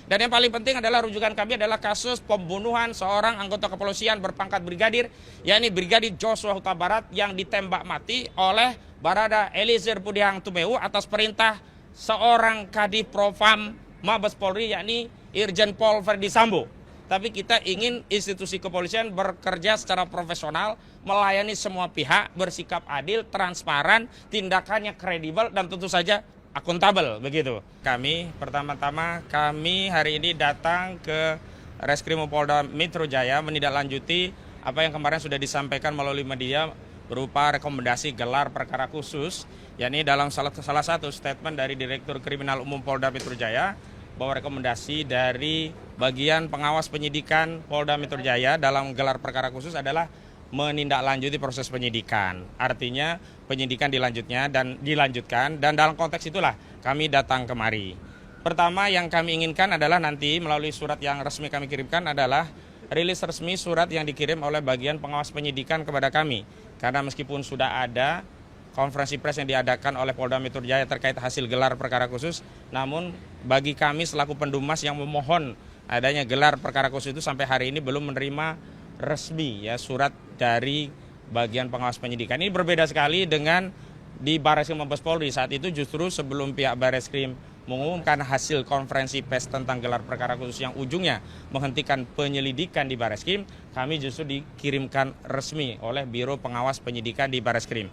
Dan yang paling penting adalah rujukan kami adalah kasus pembunuhan seorang anggota kepolisian berpangkat brigadir, yakni Brigadir Joshua Huta Barat yang ditembak mati oleh Barada Eliezer Budiang Tumeu atas perintah seorang Kadif Propam Mabes Polri, yakni Irjen Pol Verdi Sambo. Tapi kita ingin institusi kepolisian bekerja secara profesional, melayani semua pihak, bersikap adil, transparan, tindakannya kredibel, dan tentu saja akuntabel begitu. Kami pertama-tama hari ini datang ke Reskrim Polda Metro Jaya menindaklanjuti apa yang kemarin sudah disampaikan melalui media berupa rekomendasi gelar perkara khusus, yakni dalam salah satu statement dari Direktur Kriminal Umum Polda Metro Jaya bahwa rekomendasi dari bagian pengawas penyidikan Polda Metro Jaya dalam gelar perkara khusus adalah menindaklanjuti proses penyidikan. Artinya penyidikan dilanjutkan dan dalam konteks itulah kami datang kemari. Pertama yang kami inginkan adalah nanti melalui surat yang resmi kami kirimkan adalah rilis resmi surat yang dikirim oleh bagian pengawas penyidikan kepada kami. Karena meskipun sudah ada konferensi pers yang diadakan oleh Polda Metro Jaya terkait hasil gelar perkara khusus, namun bagi kami selaku pendumas yang memohon adanya gelar perkara khusus itu sampai hari ini belum menerima resmi ya surat dari bagian pengawas penyidikan. Ini berbeda sekali dengan di Barreskrim Mabes Polri. Saat itu justru sebelum pihak Barreskrim mengumumkan hasil konferensi pers tentang gelar perkara khusus yang ujungnya menghentikan penyelidikan di Barreskrim, kami justru dikirimkan resmi oleh Biro Pengawas Penyidikan di Barreskrim.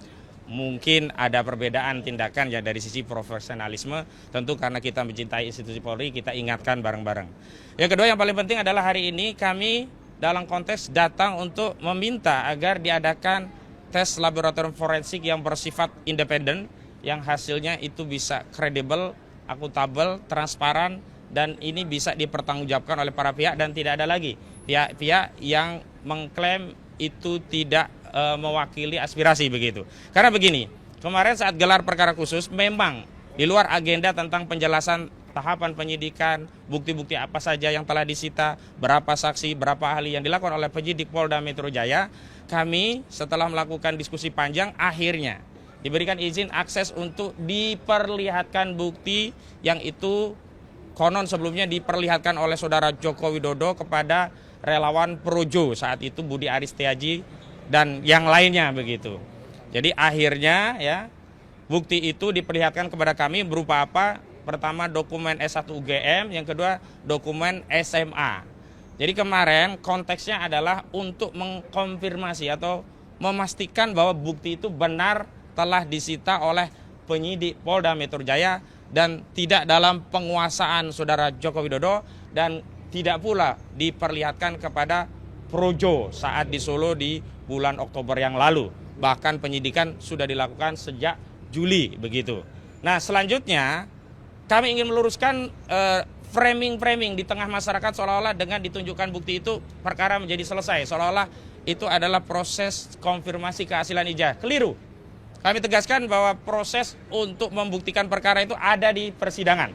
Mungkin ada perbedaan tindakan ya dari sisi profesionalisme, tentu karena kita mencintai institusi Polri, kita ingatkan bareng-bareng. Yang kedua yang paling penting adalah hari ini kami dalam konteks datang untuk meminta agar diadakan tes laboratorium forensik yang bersifat independen, yang hasilnya itu bisa kredibel, akuntabel, transparan, dan ini bisa dipertanggungjawabkan oleh para pihak dan tidak ada lagi pihak-pihak yang mengklaim itu tidak mewakili aspirasi begitu. Karena begini, kemarin saat gelar perkara khusus memang di luar agenda tentang penjelasan tahapan penyidikan, bukti-bukti apa saja yang telah disita, berapa saksi, berapa ahli yang dilakukan oleh penyidik Polda Metro Jaya, kami setelah melakukan diskusi panjang akhirnya diberikan izin akses untuk diperlihatkan bukti yang itu konon sebelumnya diperlihatkan oleh saudara Joko Widodo kepada relawan Projo saat itu Budi Aris Setiaji dan yang lainnya begitu. Jadi akhirnya ya bukti itu diperlihatkan kepada kami berupa apa? Pertama dokumen S1 UGM, yang kedua dokumen SMA. Jadi kemarin konteksnya adalah untuk mengkonfirmasi atau memastikan bahwa bukti itu benar telah disita oleh penyidik Polda Metro Jaya dan tidak dalam penguasaan saudara Joko Widodo dan tidak pula diperlihatkan kepada Projo saat di Solo di bulan Oktober yang lalu. Bahkan penyidikan sudah dilakukan sejak Juli begitu. Nah selanjutnya kami ingin meluruskan framing di tengah masyarakat seolah-olah dengan ditunjukkan bukti itu perkara menjadi selesai. Seolah-olah itu adalah proses konfirmasi kehasilan ijazah. Keliru. Kami tegaskan bahwa proses untuk membuktikan perkara itu ada di persidangan.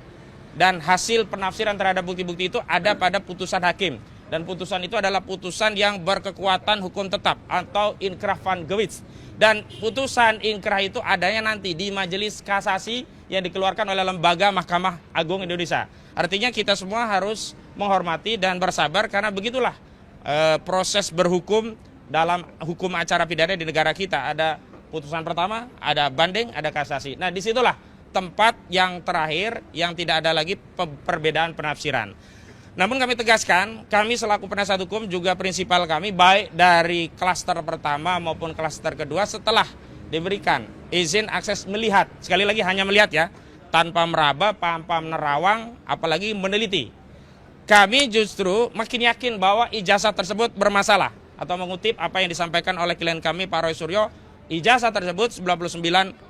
Dan hasil penafsiran terhadap bukti-bukti itu ada pada putusan hakim. Dan putusan itu adalah putusan yang berkekuatan hukum tetap atau inkrah van Gewitz. Dan putusan inkrah itu adanya nanti di majelis kasasi yang dikeluarkan oleh lembaga Mahkamah Agung Indonesia. Artinya kita semua harus menghormati dan bersabar karena begitulah proses berhukum dalam hukum acara pidana di negara kita. Ada putusan pertama, ada banding, ada kasasi. Nah disitulah tempat yang terakhir yang tidak ada lagi perbedaan penafsiran. Namun kami tegaskan, kami selaku penasihat hukum juga prinsipal kami baik dari klaster pertama maupun klaster kedua setelah diberikan izin akses melihat, sekali lagi hanya melihat ya, tanpa meraba, tanpa menerawang, apalagi meneliti. Kami justru makin yakin bahwa ijazah tersebut bermasalah. Atau mengutip apa yang disampaikan oleh klien kami Pak Roy Suryo, ijazah tersebut 99,9%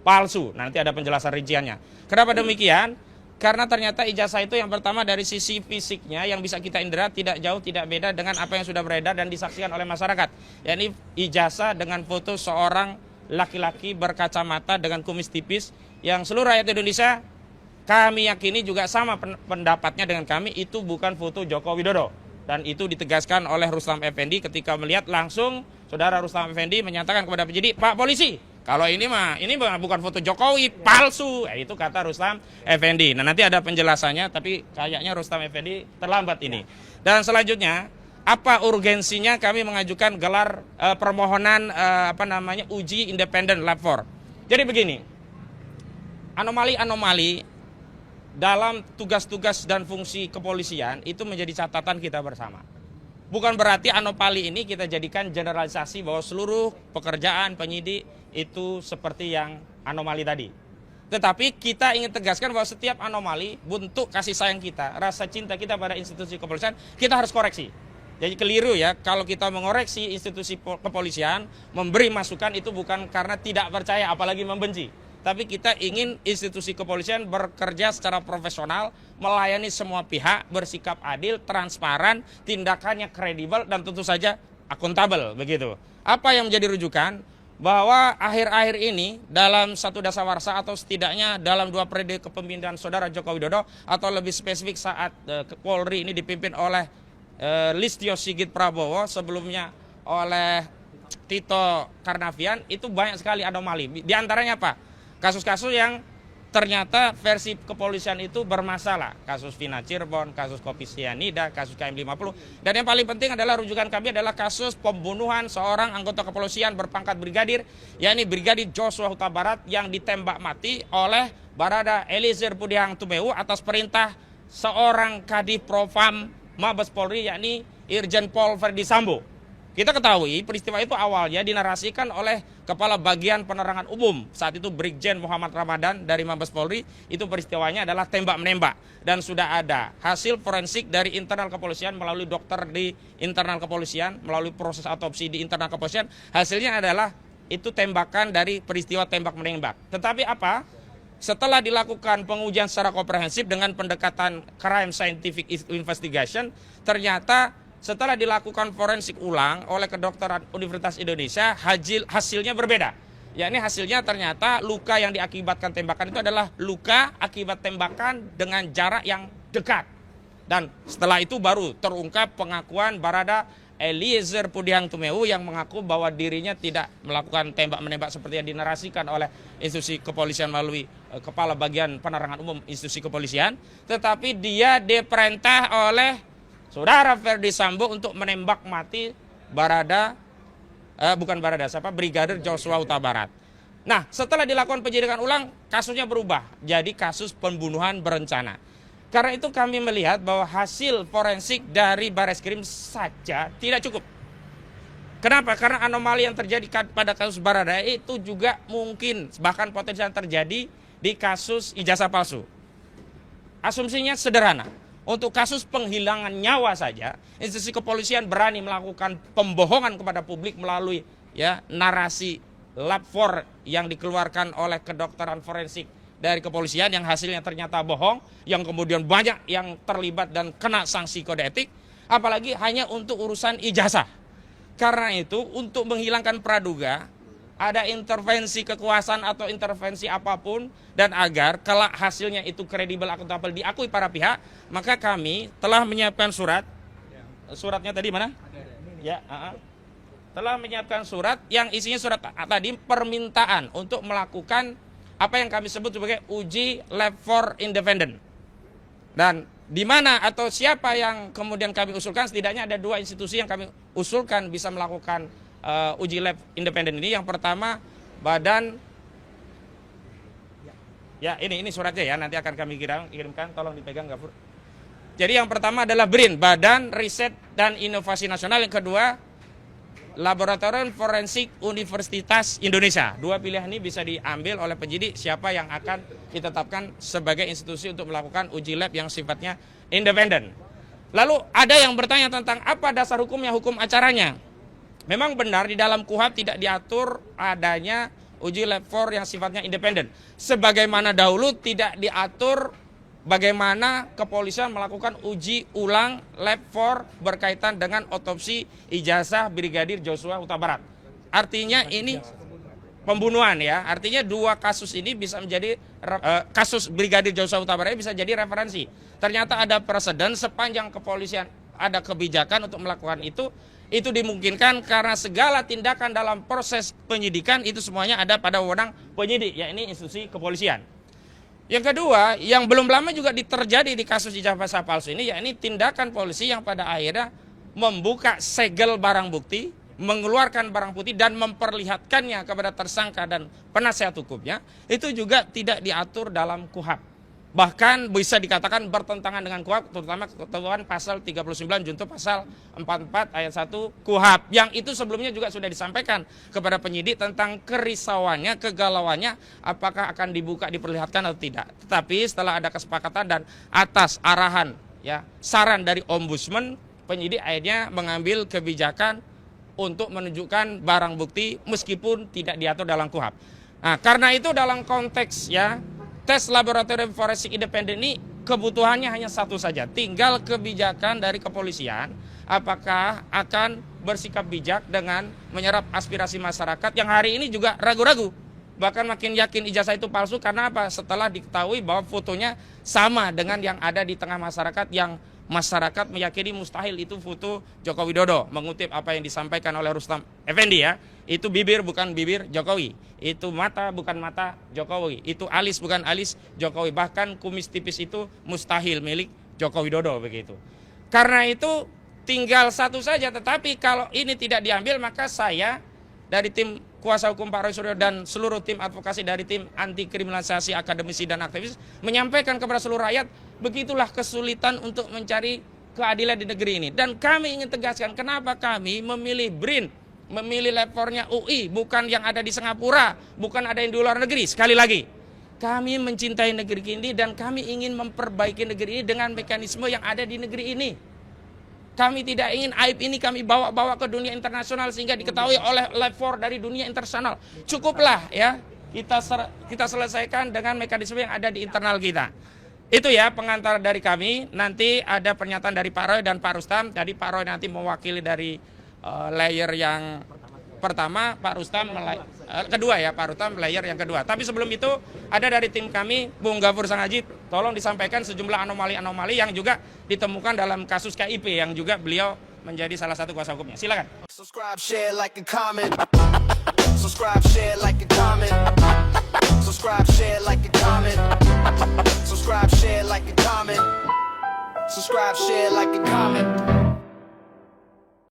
palsu. Nanti ada penjelasan rinciannya. Kenapa demikian? Karena ternyata ijazah itu yang pertama dari sisi fisiknya yang bisa kita indera tidak jauh tidak beda dengan apa yang sudah beredar dan disaksikan oleh masyarakat. Yakni ijazah dengan foto seorang laki-laki berkacamata dengan kumis tipis yang seluruh rakyat Indonesia kami yakini juga sama pendapatnya dengan kami, itu bukan foto Joko Widodo. Dan itu ditegaskan oleh Rustam Effendi ketika melihat langsung saudara Rustam Effendi menyatakan kepada penyidik, Pak Polisi, Kalau ini bukan foto Jokowi, palsu. Itu kata Rustam Effendi. Nah, nanti ada penjelasannya, tapi kayaknya Rustam Effendi terlambat ini. Dan selanjutnya, apa urgensinya kami mengajukan gelar permohonan uji independen lab 4. Jadi begini, anomali-anomali dalam tugas-tugas dan fungsi kepolisian itu menjadi catatan kita bersama. Bukan berarti anomali ini kita jadikan generalisasi bahwa seluruh pekerjaan penyidik itu seperti yang anomali tadi. Tetapi kita ingin tegaskan bahwa setiap anomali, bentuk kasih sayang kita, rasa cinta kita pada institusi kepolisian, kita harus koreksi. Jadi keliru ya, kalau kita mengoreksi institusi kepolisian, memberi masukan itu bukan karena tidak percaya, apalagi membenci. Tapi kita ingin institusi kepolisian bekerja secara profesional, melayani semua pihak, bersikap adil, transparan, tindakannya kredibel, dan tentu saja akuntabel, begitu. Apa yang menjadi rujukan? Bahwa akhir-akhir ini dalam satu dasawarsa atau setidaknya dalam 2 periode kepemimpinan Saudara Joko Widodo, atau lebih spesifik saat Polri ini dipimpin oleh Listio Sigit Prabowo, sebelumnya oleh Tito Karnavian, itu banyak sekali anomali. Di antaranya apa? Kasus-kasus yang ternyata versi kepolisian itu bermasalah. Kasus Vina Cirebon, kasus Kopi Sianida, kasus KM50. Dan yang paling penting adalah rujukan kami adalah kasus pembunuhan seorang anggota kepolisian berpangkat brigadir, yakni Brigadir Joshua Huta Barat yang ditembak mati oleh Barada Eliezer Budiang Tumeu atas perintah seorang Kadif Propam Mabes Polri, yakni Irjen Pol Verdi Sambo. Kita ketahui peristiwa itu awalnya dinarasikan oleh Kepala Bagian Penerangan Umum, saat itu Brigjen Muhammad Ramadan dari Mabes Polri. Itu peristiwanya adalah tembak-menembak. Dan sudah ada hasil forensik dari internal kepolisian melalui dokter di internal kepolisian, melalui proses autopsi di internal kepolisian. Hasilnya adalah itu tembakan dari peristiwa tembak-menembak. Tetapi apa? Setelah dilakukan pengujian secara komprehensif dengan pendekatan crime scientific investigation, ternyata setelah dilakukan forensik ulang oleh kedokteran Universitas Indonesia, hasilnya berbeda. Yakni hasilnya ternyata luka yang diakibatkan tembakan itu adalah luka akibat tembakan dengan jarak yang dekat. Dan setelah itu baru terungkap pengakuan Barada Eliezer Budiang Tumeu yang mengaku bahwa dirinya tidak melakukan tembak-menembak seperti yang dinarasikan oleh institusi kepolisian melalui Kepala Bagian Penerangan Umum institusi kepolisian, tetapi dia diperintah oleh Saudara Verdi Sambo untuk menembak mati Brigadir Joshua Huta Barat. Nah, setelah dilakukan penyidikan ulang, kasusnya berubah jadi kasus pembunuhan berencana. Karena itu kami melihat bahwa hasil forensik dari Bareskrim saja tidak cukup. Kenapa? Karena anomali yang terjadi pada kasus Barada itu juga mungkin bahkan potensial terjadi di kasus ijazah palsu. Asumsinya sederhana. Untuk kasus penghilangan nyawa saja, institusi kepolisian berani melakukan pembohongan kepada publik melalui narasi lab 4 yang dikeluarkan oleh kedokteran forensik dari kepolisian yang hasilnya ternyata bohong, yang kemudian banyak yang terlibat dan kena sanksi kode etik, apalagi hanya untuk urusan ijazah. Karena itu untuk menghilangkan praduga, ada intervensi kekuasaan atau intervensi apapun, dan agar kelak hasilnya itu kredibel, akuntabel, diakui para pihak, maka kami telah menyiapkan suratnya tadi mana? Telah menyiapkan surat yang isinya surat tadi permintaan untuk melakukan apa yang kami sebut sebagai uji lab 4 independen. Dan di mana atau siapa yang kemudian kami usulkan, setidaknya ada 2 institusi yang kami usulkan bisa melakukan uji lab independen ini. Yang pertama badan, ini suratnya ya, nanti akan kami kirimkan, tolong dipegang Gafur. Jadi yang pertama adalah BRIN, Badan Riset dan Inovasi Nasional. Yang kedua Laboratorium Forensik Universitas Indonesia. 2 pilihan ini bisa diambil oleh penyidik siapa yang akan ditetapkan sebagai institusi untuk melakukan uji lab yang sifatnya independen. Lalu ada yang bertanya tentang apa dasar hukumnya, hukum acaranya. Memang benar di dalam KUHP tidak diatur adanya uji lab 4 yang sifatnya independen. Sebagaimana dahulu tidak diatur bagaimana kepolisian melakukan uji ulang lab 4 berkaitan dengan otopsi ijazah Brigadir Joshua Huta Barat. Artinya ini pembunuhan ya. Artinya 2 kasus ini bisa menjadi kasus Brigadir Joshua Huta Barat bisa jadi referensi. Ternyata ada preseden sepanjang kepolisian ada kebijakan untuk melakukan itu, Itu dimungkinkan karena segala tindakan dalam proses penyidikan itu semuanya ada pada wewenang penyidik, yakni institusi kepolisian. Yang kedua, yang belum lama juga terjadi di kasus ijazah palsu ini, yakni tindakan polisi yang pada akhirnya membuka segel barang bukti, mengeluarkan barang bukti dan memperlihatkannya kepada tersangka dan penasihat hukumnya, itu juga tidak diatur dalam KUHP. Bahkan bisa dikatakan bertentangan dengan KUHP, terutama ketentuan pasal 39 junto pasal 44 ayat 1 KUHP, yang itu sebelumnya juga sudah disampaikan kepada penyidik tentang kerisauannya, kegalauannya, apakah akan dibuka, diperlihatkan atau tidak. Tetapi setelah ada kesepakatan dan atas arahan saran dari ombudsman, penyidik akhirnya mengambil kebijakan untuk menunjukkan barang bukti meskipun tidak diatur dalam KUHP. Nah, karena itu dalam konteks tes laboratorium forensik independen ini kebutuhannya hanya satu saja, tinggal kebijakan dari kepolisian apakah akan bersikap bijak dengan menyerap aspirasi masyarakat yang hari ini juga ragu-ragu, bahkan makin yakin ijazah itu palsu. Karena apa? Setelah diketahui bahwa fotonya sama dengan yang ada di tengah masyarakat, yang masyarakat meyakini mustahil itu foto Joko Widodo. Mengutip apa yang disampaikan oleh Rustam Effendi, itu bibir bukan bibir Jokowi, itu mata bukan mata Jokowi, itu alis bukan alis Jokowi, bahkan kumis tipis itu mustahil milik Joko Widodo begitu. Karena itu tinggal satu saja, tetapi kalau ini tidak diambil maka saya dari tim kuasa hukum Pak Roy Suryo dan seluruh tim advokasi dari tim anti kriminalisasi akademisi dan aktivis menyampaikan kepada seluruh rakyat, begitulah kesulitan untuk mencari keadilan di negeri ini. Dan kami ingin tegaskan kenapa kami memilih BRIN, memilih levelnya UI, bukan yang ada di Singapura, bukan ada yang di luar negeri. Sekali lagi, kami mencintai negeri ini dan kami ingin memperbaiki negeri ini dengan mekanisme yang ada di negeri ini. Kami tidak ingin aib ini kami bawa-bawa ke dunia internasional sehingga diketahui oleh level dari dunia internasional. Cukuplah kita selesaikan dengan mekanisme yang ada di internal kita. Itu pengantar dari kami. Nanti ada pernyataan dari Pak Roy dan Pak Rustam. Jadi Pak Roy nanti mewakili dari layer yang pertama, Pak Rustam kedua Pak Rustam layer yang kedua. Tapi sebelum itu ada dari tim kami, Bung Gafur Sangajid, tolong disampaikan sejumlah anomali-anomali yang juga ditemukan dalam kasus KIP yang juga beliau menjadi salah satu kuasa hukumnya. Silakan. Subscribe, share, like, and comment. Subscribe, share, like, and comment. Subscribe, share, like, and comment. Subscribe, share, like, and comment. Subscribe, share, like, and comment.